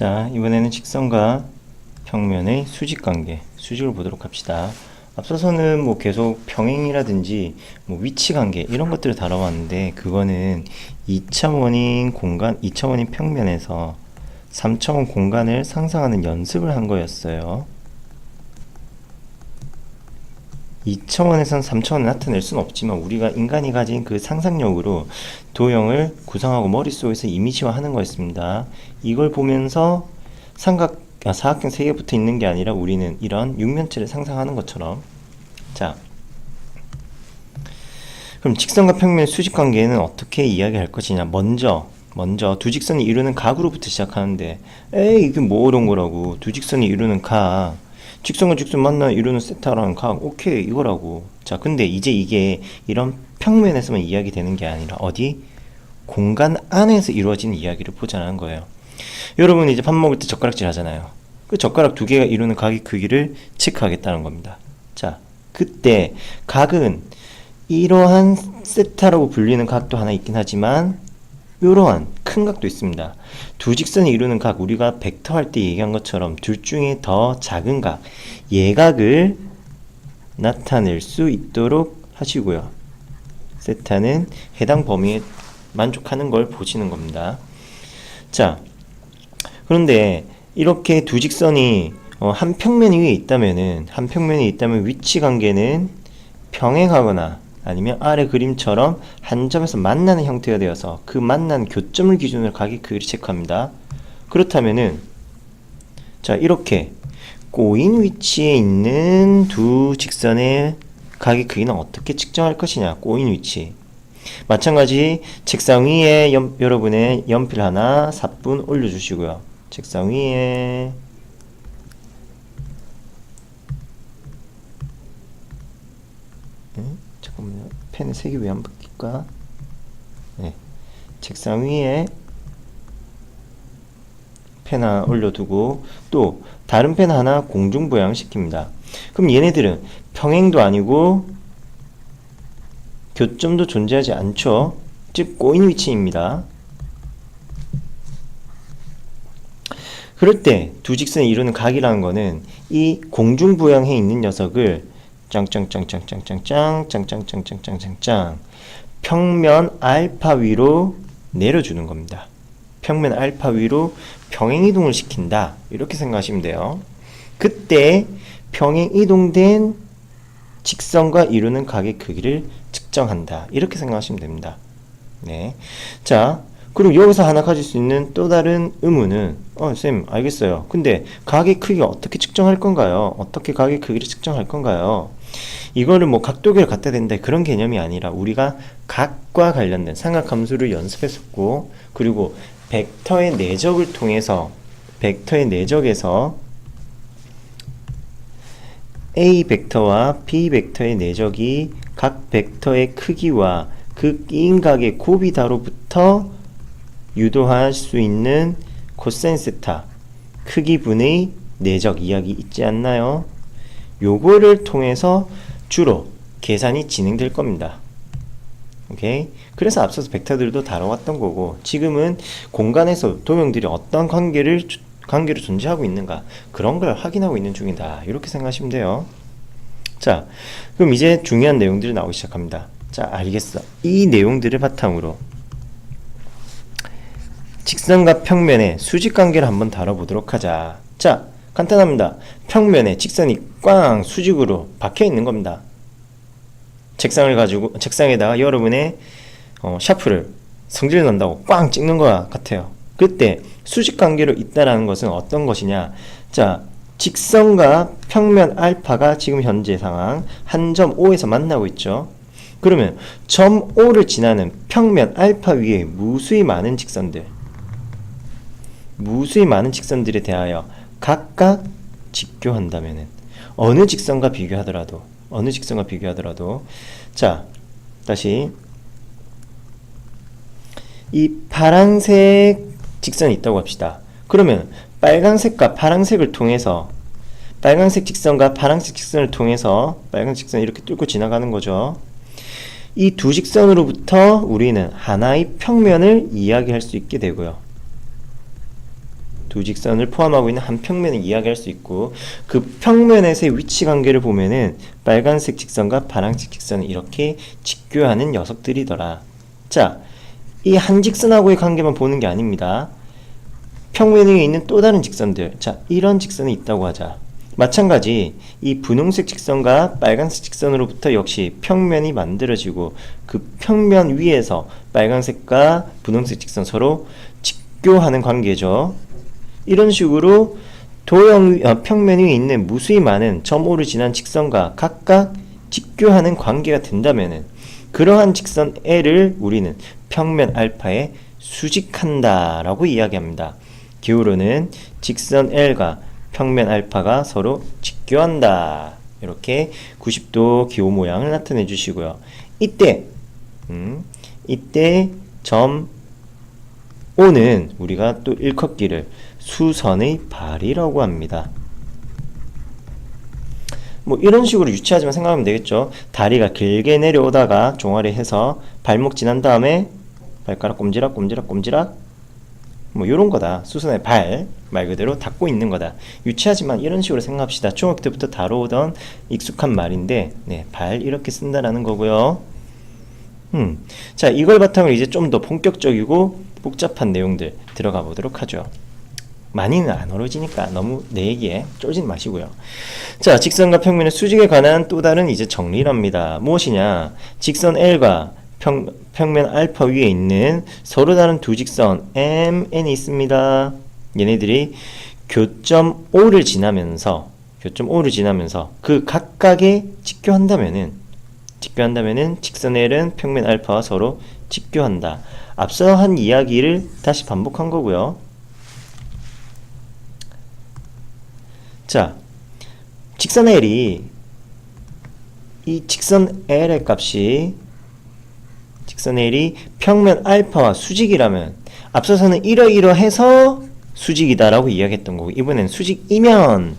자, 이번에는 직선과 평면의 수직관계, 수직을 보도록 합시다. 앞서서는 뭐 계속 평행이라든지 뭐 위치관계 이런 것들을 다뤄왔는데, 그거는 2차원인 공간, 2차원인 평면에서 3차원 공간을 상상하는 연습을 한 거였어요. 2차원에선 3차원을 나타낼 수는 없지만 우리가 인간이 가진 그 상상력으로 도형을 구상하고 머릿속에서 이미지화하는 거였습니다. 이걸 보면서 사각형 3개 붙어 있는 게 아니라 우리는 이런 육면체를 상상하는 것처럼. 자, 그럼 직선과 평면의 수직관계는 어떻게 이야기할 것이냐. 먼저 두 직선이 이루는 각으로부터 시작하는데, 에이 이게 뭐 어려운 거라고. 두 직선이 이루는 각, 직선과 직선 만나 이루는 세타라는 각, 오케이 이거라고. 자, 근데 이제 이게 이런 평면에서만 이야기되는 게 아니라 어디? 공간 안에서 이루어지는 이야기를 보자는 거예요. 여러분 이제 밥 먹을 때 젓가락질 하잖아요. 그 젓가락 두 개가 이루는 각의 크기를 체크하겠다는 겁니다. 자, 그때 각은 이러한 세타라고 불리는 각도 하나 있긴 하지만 이러한 큰 각도 있습니다. 두 직선이 이루는 각, 우리가 벡터 할 때 얘기한 것처럼 둘 중에 더 작은 각, 예각을 나타낼 수 있도록 하시고요. 세타는 해당 범위에 만족하는 걸 보시는 겁니다. 자, 그런데 이렇게 두 직선이 한 평면 위에 있다면은, 한 평면에 있다면 위치 관계는 평행하거나 아니면 아래 그림처럼 한 점에서 만나는 형태가 되어서 그 만난 교점을 기준으로 각의 크기를 체크합니다. 그렇다면은, 자, 이렇게 꼬인 위치에 있는 두 직선의 각의 크기는 어떻게 측정할 것이냐. 꼬인 위치. 마찬가지 책상 위에 여러분의 연필 하나 사뿐 올려주시고요. 책상 위에 잠깐만요. 펜의 색이 왜 안 바뀔까? 네. 책상 위에 펜 하나 올려두고 또 다른 펜 하나 공중부양 시킵니다. 그럼 얘네들은 평행도 아니고 교점도 존재하지 않죠. 즉 꼬인 위치입니다. 그럴 때 두 직선이 이루는 각이라는 거는 이 공중부양해 있는 녀석을 짱짱짱짱짱짱짱짱짱짱짱짱 평면 알파 위로 내려주는 겁니다. 평면 알파 위로 평행 이동을 시킨다. 이렇게 생각하시면 돼요. 그때 평행 이동된 직선과 이루는 각의 크기를 측정한다. 이렇게 생각하시면 됩니다. 네. 자, 그리고 여기서 하나 가질 수 있는 또 다른 의문은, 쌤, 알겠어요. 근데 각의 크기가 어떻게 측정할 건가요? 어떻게 각의 크기를 측정할 건가요? 이거를 뭐 각도계를 갖다 댄다 그런 개념이 아니라 우리가 각과 관련된 삼각함수를 연습했었고, 그리고 벡터의 내적을 통해서 벡터의 내적에서 A 벡터와 B 벡터의 내적이 각 벡터의 크기와 그 끼인 각의 곱이다로부터 유도할 수 있는 코사인 세타 크기분의 내적 이야기 있지 않나요? 요거를 통해서 주로 계산이 진행될 겁니다. 오케이? 그래서 앞서서 벡터들도 다뤄왔던 거고, 지금은 공간에서 도형들이 어떤 관계를 존재하고 있는가, 그런 걸 확인하고 있는 중이다. 이렇게 생각하시면 돼요. 자, 그럼 이제 중요한 내용들이 나오기 시작합니다. 자, 알겠어. 이 내용들을 바탕으로 직선과 평면의 수직관계를 한번 다뤄보도록 하자. 자, 간단합니다. 평면에 직선이 꽝 수직으로 박혀 있는 겁니다. 책상을 가지고 책상에다가 여러분의 샤프를 성질 난다고 꽝 찍는 것 같아요. 그때 수직관계로 있다라는 것은 어떤 것이냐. 자, 직선과 평면 알파가 지금 현재 상황 한 점 O에서 만나고 있죠. 그러면 점 O를 지나는 평면 알파 위에 무수히 많은 직선들에 대하여 각각 직교한다면은 어느 직선과 비교하더라도 자, 다시 이 파란색 직선이 있다고 합시다. 그러면 빨간색과 파란색을 통해서, 빨간색 직선과 파란색 직선을 통해서 빨간색 직선이 이렇게 뚫고 지나가는 거죠. 이 두 직선으로부터 우리는 하나의 평면을 이야기할 수 있게 되고요. 두 직선을 포함하고 있는 한 평면을 이야기할 수 있고, 그 평면에서의 위치 관계를 보면은 빨간색 직선과 파란색 직선은 이렇게 직교하는 녀석들이더라. 자, 이 한 직선하고의 관계만 보는 게 아닙니다. 평면 위에 있는 또 다른 직선들, 자, 이런 직선이 있다고 하자. 마찬가지 이 분홍색 직선과 빨간색 직선으로부터 역시 평면이 만들어지고, 그 평면 위에서 빨간색과 분홍색 직선 서로 직교하는 관계죠. 이런 식으로 평면 위에 있는 무수히 많은 점 O를 지난 직선과 각각 직교하는 관계가 된다면은, 그러한 직선 L을 우리는 평면 알파에 수직한다 라고 이야기합니다. 기울어는 직선 L과 평면 알파가 서로 직교한다. 이렇게 90도 기호 모양을 나타내 주시고요. 이때 점 O는 우리가 또 일컫기를 수선의 발이라고 합니다. 뭐 이런 식으로 유치하지만 생각하면 되겠죠. 다리가 길게 내려오다가 종아리 해서 발목 지난 다음에 발가락 꼼지락 꼼지락 꼼지락, 뭐 요런 거다. 수선의 발, 말 그대로 닿고 있는 거다. 유치하지만 이런 식으로 생각합시다. 중학교 때부터 다뤄오던 익숙한 말인데, 네, 발 이렇게 쓴다라는 거고요. 자, 이걸 바탕으로 이제 좀 더 본격적이고 복잡한 내용들 들어가 보도록 하죠. 많이는 안 어려지니까 너무 내 얘기에 쫄지 마시고요. 자, 직선과 평면의 수직에 관한 또 다른 이제 정리랍니다. 무엇이냐? 직선 L과 평면 알파 위에 있는 서로 다른 두 직선 MN이 있습니다. 얘네들이 교점 O를 지나면서 그 각각에 직교한다면은 직선 L은 평면 알파와 서로 직교한다. 앞서 한 이야기를 다시 반복한 거고요. 자, 직선 L이 이 직선 L의 값이 평면 알파와 수직이라면 앞서서는 이러이러해서 수직이다라고 이야기했던 거고, 이번엔 수직이면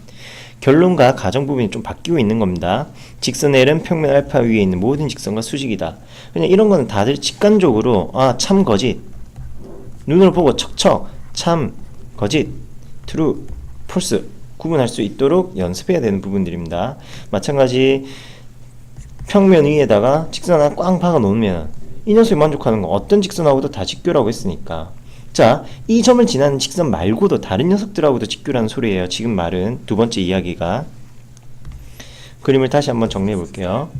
결론과 가정 부분이 좀 바뀌고 있는 겁니다. 직선 L은 평면 알파 위에 있는 모든 직선과 수직이다. 그냥 이런 거는 다들 직관적으로 참 거짓, 눈으로 보고 척척 참 거짓, 트루, 폴스 구분할 수 있도록 연습해야 되는 부분들입니다. 마찬가지 평면 위에다가 직선 하나 꽝 박아 놓으면 이 녀석이 만족하는 건 어떤 직선하고도 다 직교라고 했으니까. 자, 이 점을 지나는 직선 말고도 다른 녀석들하고도 직교라는 소리예요. 지금 말은 두 번째 이야기가. 그림을 다시 한번 정리해 볼게요.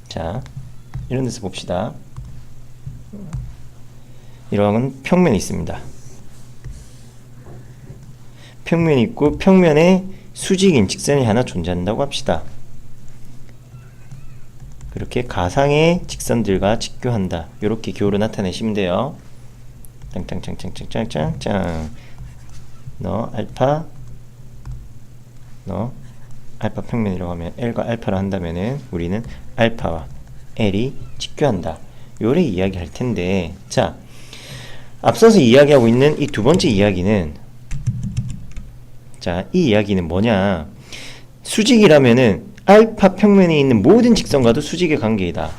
자, 이런 데서 봅시다. 이런 평면이 있습니다. 평면이 있고 평면에 수직인 직선이 하나 존재한다고 합시다. 그렇게 가상의 직선들과 직교한다. 이렇게 기호로 나타내시면 돼요. 짱짱짱짱짱짱짱. 너 알파 평면이라고 하면 L과 알파로 한다면은 우리는 알파와 L이 직교한다. 요래 이야기할 텐데, 자, 앞서서 이야기하고 있는 이 두 번째 이야기는, 자, 이 이야기는 뭐냐? 수직이라면은 알파 평면에 있는 모든 직선과도 수직의 관계이다.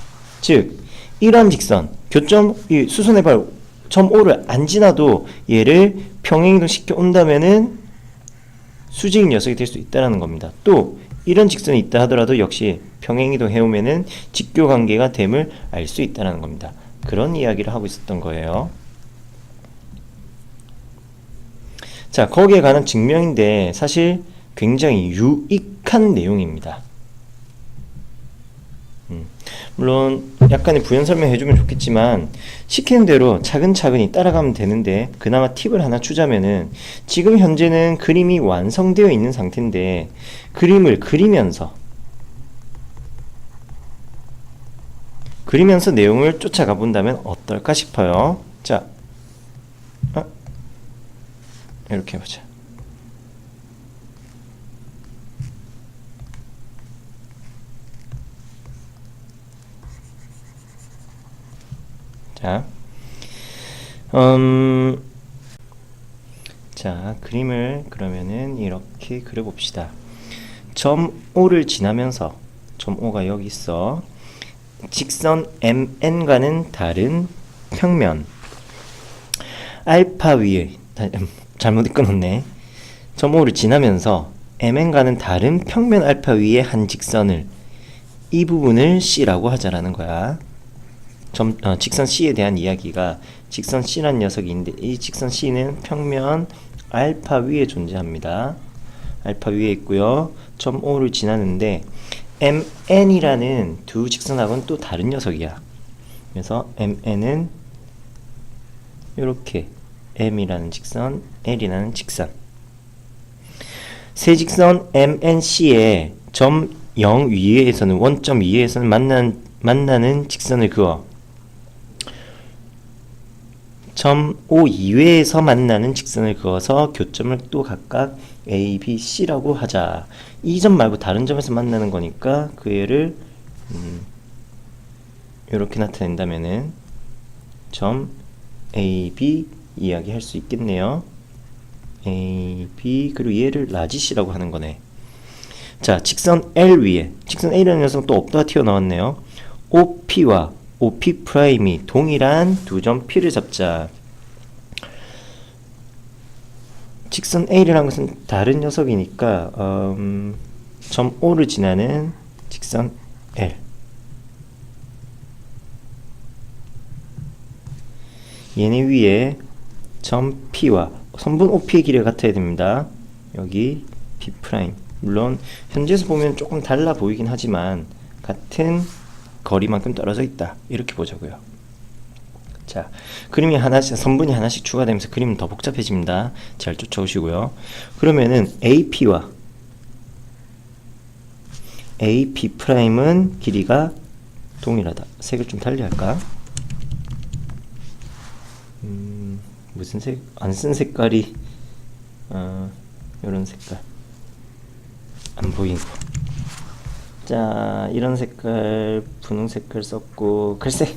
즉, 이러한 직선, 이 수선의 발 점 O를 안 지나도 얘를 평행이동 시켜 온다면은 수직 녀석이 될 수 있다는 겁니다. 또 이런 직선이 있다 하더라도 역시 평행이동 해오면은 직교 관계가 됨을 알 수 있다는 겁니다. 그런 이야기를 하고 있었던 거예요. 자, 거기에 관한 증명인데 사실 굉장히 유익한 내용입니다. 물론 약간의 부연 설명해주면 좋겠지만 시키는 대로 차근차근히 따라가면 되는데, 그나마 팁을 하나 주자면은 지금 현재는 그림이 완성되어 있는 상태인데 그림을 그리면서 내용을 쫓아가 본다면 어떨까 싶어요. 자, 이렇게 해보자. 자, 그림을 그러면은 이렇게 그려봅시다. 점 O를 지나면서 점 O가 여기 있어. 직선 MN과는 다른 평면 알파 위에 잘못 끊었네. 점 O를 지나면서 MN과는 다른 평면 알파 위에 한 직선을, 이 부분을 C라고 하자라는 거야. 직선 C에 대한 이야기가, 직선 C란 녀석이 있는데 이 직선 C는 평면 알파 위에 존재합니다. 알파 위에 있고요. 점 O를 지나는데 MN이라는 두 직선하고는 또 다른 녀석이야. 그래서 MN은 이렇게 M이라는 직선, L이라는 직선. 세 직선 MNC에 점 0 위에서는, 원점 위에서는 만나는 직선을 그어 점 O 이외에서 만나는 직선을 그어서 교점을 또 각각 A, B, C라고 하자. 이 점 말고 다른 점에서 만나는 거니까 그 애를 이렇게 나타낸다면은 점 A, B 이야기할 수 있겠네요. A, B, 그리고 얘를 라지 C라고 하는 거네. 자, 직선 L 위에, 직선 L이라는 녀석은 또 없다가 튀어나왔네요. OP와 OP 프라임이 동일한 두 점 P를 잡자. 직선 L이라는 것은 다른 녀석이니까 점 O를 지나는 직선 L, 얘네 위에 점 P와 선분 OP의 길이가 같아야 됩니다. 여기 B 프라임, 물론 현재에서 보면 조금 달라 보이긴 하지만 같은 거리만큼 떨어져 있다, 이렇게 보자고요. 자, 그림이 하나씩, 선분이 하나씩 추가되면서 그림은 더 복잡해집니다. 잘 쫓아오시고요. 그러면은 AP와 AP 프라임은 길이가 동일하다. 색을 좀 달리할까? 무슨 색? 안 쓴 색깔이 요런 색깔 안 보이고, 자, 이런 색깔, 분홍 색깔 썼고, 글쎄,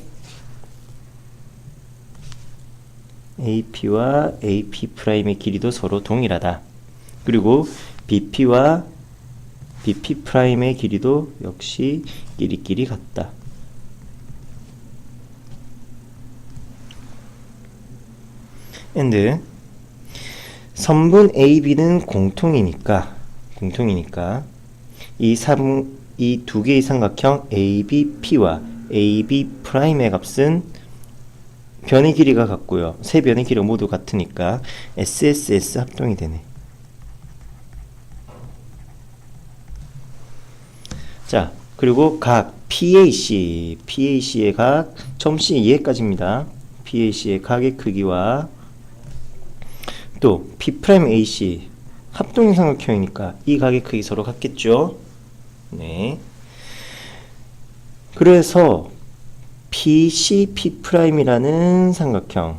AP와 AP 프라임의 길이도 서로 동일하다. 그리고 BP와 BP 프라임의 길이도 역시 끼리끼리 같다. and 선분 AB는 공통이니까 이 두 개의 삼각형 ABP와 AB 프라임의 값은 변의 길이가 같고요. 세 변의 길이가 모두 같으니까 SSS 합동이 되네. 자, 그리고 각 PAC의 각, 점 C 이해까지입니다. PAC의 각의 크기와 또 P'AC 합동의 삼각형이니까 이 각의 크기 서로 같겠죠. 네. 그래서 PCP'이라는 삼각형,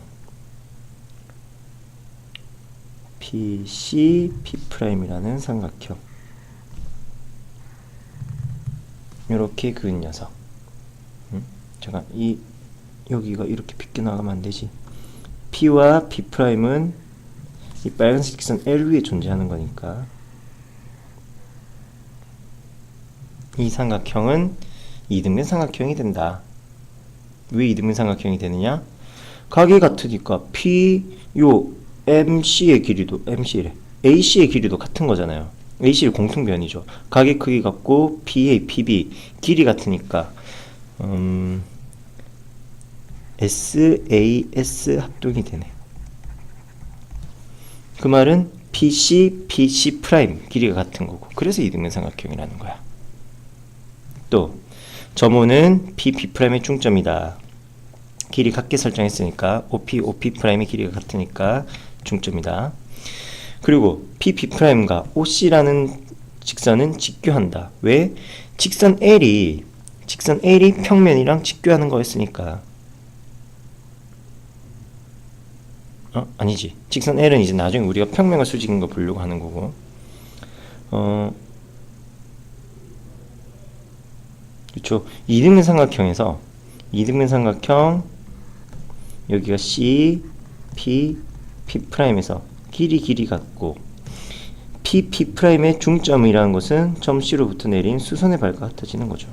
PCP'이라는 삼각형, 요렇게 그은 녀석. 잠깐, 여기가 이렇게 빗겨나가면 안 되지. P와 P'은 이 빨간색 직선 L 위에 존재하는 거니까 이 삼각형은 이등변 삼각형이 된다. 왜 이등변 삼각형이 되느냐? 각이 같으니까 MC의 길이도, AC의 길이도 같은 거잖아요. AC의 공통변이죠. 각의 크기 같고 PA, PB 길이 같으니까 SAS 합동이 되네. 그 말은 PC 프라임 길이가 같은 거고, 그래서 이등변 삼각형이라는 거야. 또 점호는 PP 프라임의 중점이다. 길이 같게 설정했으니까 OP 프라임의 길이가 같으니까 중점이다. 그리고 PP 프라임과 OC라는 직선은 직교한다. 왜? 직선 L이 평면이랑 직교하는 거였으니까. 아니지. 직선 L은 이제 나중에 우리가 평면과 수직인 거 보려고 하는 거고. 그렇죠. 이등변 삼각형에서 이등변 삼각형 여기가 C, P, P'에서 길이 같고 P'P'의 중점이라는 것은 점 C로부터 내린 수선의 발과 같아지는 거죠.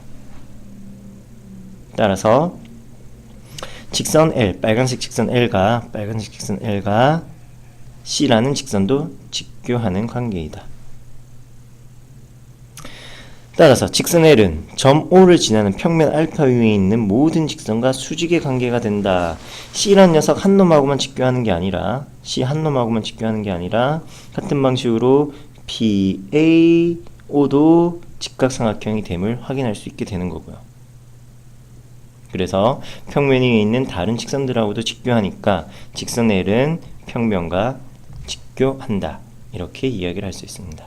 따라서 직선 L, 빨간색 직선 L과 C라는 직선도 직교하는 관계이다. 따라서 직선 L은 점 O를 지나는 평면 알파 위에 있는 모든 직선과 수직의 관계가 된다. C라는 녀석 한 놈하고만 직교하는 게 아니라 같은 방식으로 PAO도 직각삼각형이 됨을 확인할 수 있게 되는 거고요. 그래서 평면 위에 있는 다른 직선들하고도 직교하니까 직선 L은 평면과 직교한다. 이렇게 이야기를 할 수 있습니다.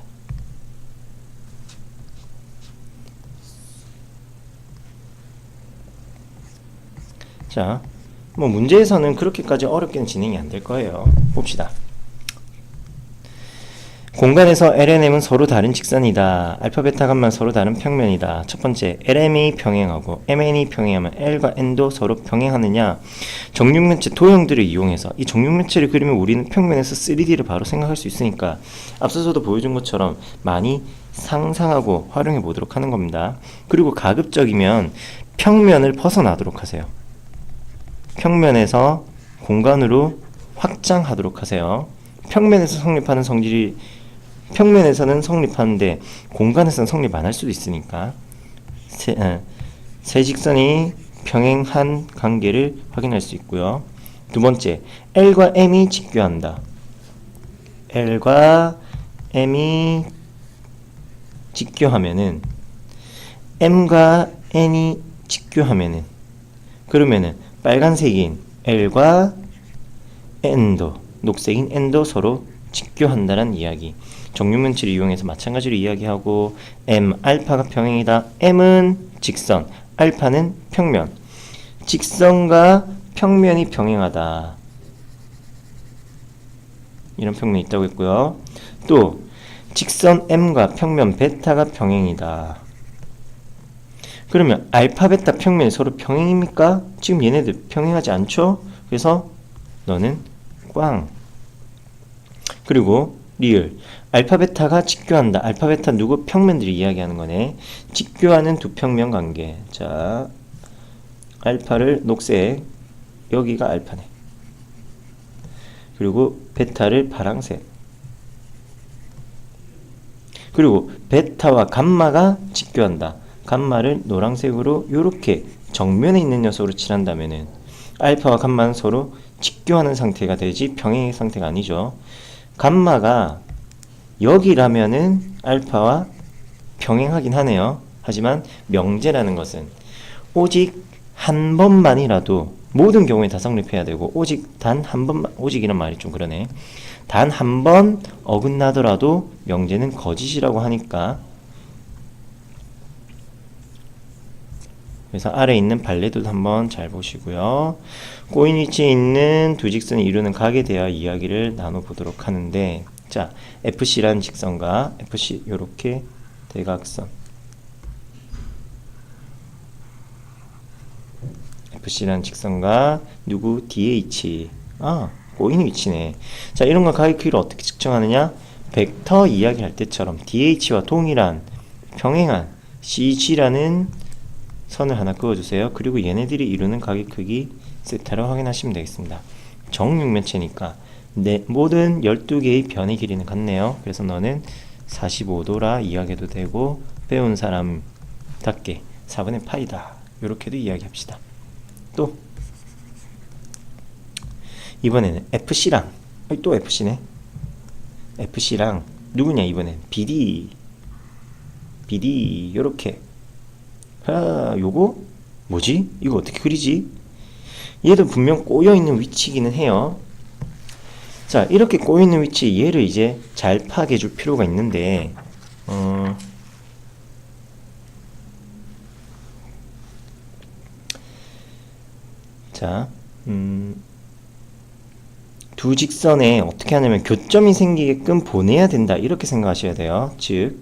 자, 뭐 문제에서는 그렇게까지 어렵게는 진행이 안 될 거예요. 봅시다. 공간에서 LNM은 서로 다른 직선이다. 알파, 베타, 감마 서로 다른 평면이다. 첫 번째, LM이 병행하고 MN이 병행하면 L과 N도 서로 병행하느냐? 정육면체 도형들을 이용해서 이 정육면체를 그리면 우리는 평면에서 3D를 바로 생각할 수 있으니까 앞서서도 보여준 것처럼 많이 상상하고 활용해 보도록 하는 겁니다. 그리고 가급적이면 평면을 벗어나도록 하세요. 평면에서 공간으로 확장하도록 하세요. 평면에서는 성립하는데 공간에서는 성립 안 할 수도 있으니까 세 직선이 평행한 관계를 확인할 수 있고요. 두 번째, L과 M이 직교한다. L과 M이 직교하면은 M과 N이 직교하면은 그러면은 빨간색인 L과 N도, 녹색인 N도 서로 직교한다는 이야기. 정육면체를 이용해서 마찬가지로 이야기하고 M, 알파가 평행이다. M은 직선, 알파는 평면. 직선과 평면이 병행하다. 이런 평면이 있다고 했고요. 또 직선 M과 평면 베타가 병행이다. 그러면 알파, 베타 평면이 서로 평행입니까? 지금 얘네들 평행하지 않죠? 그래서 너는 꽝. 그리고 리을. 알파, 베타가 직교한다. 알파, 베타 누구? 평면들이 이야기하는 거네. 직교하는 두 평면 관계. 자, 알파를 녹색. 여기가 알파네. 그리고 베타를 파랑색. 그리고 베타와 감마가 직교한다. 감마를 노란색으로 이렇게 정면에 있는 녀석으로 칠한다면은 알파와 감마는 서로 직교하는 상태가 되지 평행의 상태가 아니죠. 감마가 여기라면은 알파와 평행하긴 하네요. 하지만 명제라는 것은 오직 한 번만이라도 모든 경우에 다 성립해야 되고 오직 단 한 번만, 오직이란 말이 좀 그러네. 단 한 번 어긋나더라도 명제는 거짓이라고 하니까 그래서 아래에 있는 발레도 한번 잘 보시고요. 꼬인 위치에 있는 두 직선이 이루는 각에 대하여 이야기를 나눠보도록 하는데 자, FC라는 직선과 FC 요렇게 대각선 FC라는 직선과 누구? DH 꼬인 위치네. 자, 이런 거 각의 크기를 어떻게 측정하느냐? 벡터 이야기할 때처럼 DH와 동일한 평행한 CG라는 선을 하나 그어주세요. 그리고 얘네들이 이루는 각의 크기 세타로 확인하시면 되겠습니다. 정육면체니까 모든 12개의 변의 길이는 같네요. 그래서 너는 45도라 이야기해도 되고 배운 사람답게 4분의 파이다. 이렇게도 이야기합시다. 또 이번에는 FC랑 또 FC네. FC랑 누구냐 이번엔 BD 요렇게 요거 뭐지? 이거 어떻게 그리지? 얘도 분명 꼬여있는 위치기는 해요. 자, 이렇게 꼬여있는 위치 얘를 이제 잘 파악해 줄 필요가 있는데 자, 두 직선에 어떻게 하냐면 교점이 생기게끔 보내야 된다 이렇게 생각하셔야 돼요. 즉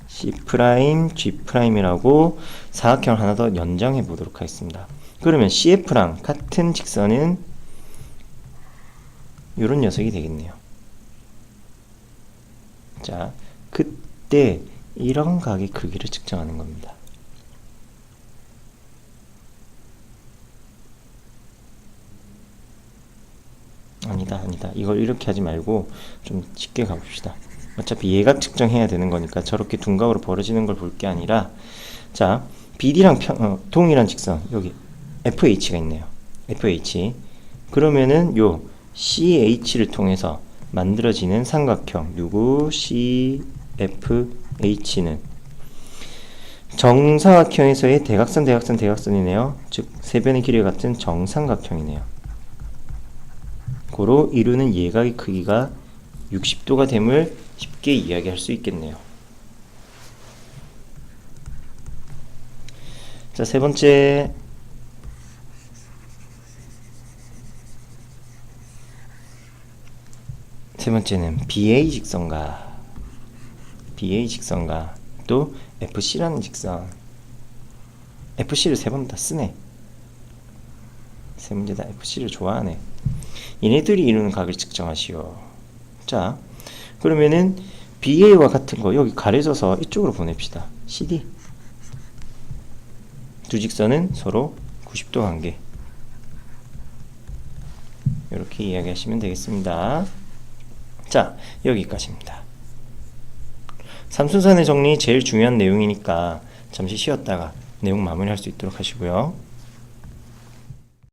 C', G'이라고 사각형을 하나 더 연장해 보도록 하겠습니다. 그러면 CF랑 같은 직선은 이런 녀석이 되겠네요. 자, 그때 이런 각의 크기를 측정하는 겁니다. 아니다. 이걸 이렇게 하지 말고 좀 쉽게 가봅시다. 어차피 예각 측정해야 되는 거니까 저렇게 둔각으로 벌어지는 걸 볼 게 아니라, 자, BD랑 동일한 직선, 여기 FH가 있네요. FH. 그러면은 요 CH를 통해서 만들어지는 삼각형, 누구? CFH는 정사각형에서의 대각선이네요. 즉, 세 변의 길이와 같은 정삼각형이네요. 고로 이루는 예각의 크기가 60도가 됨을 쉽게 이야기할 수 있겠네요. 자, 세 번째는 BA 직선과 또 FC라는 직선. FC를 세 번 다 쓰네. 세 문제 다 FC를 좋아하네. 얘네들이 이루는 각을 측정하시오. 자, 그러면은 BA와 같은 거 여기 가려져서 이쪽으로 보냅시다. CD. 두 직선은 서로 90도 관계. 이렇게 이야기하시면 되겠습니다. 자, 여기까지입니다. 삼순산의 정리 제일 중요한 내용이니까 잠시 쉬었다가 내용 마무리할 수 있도록 하시고요.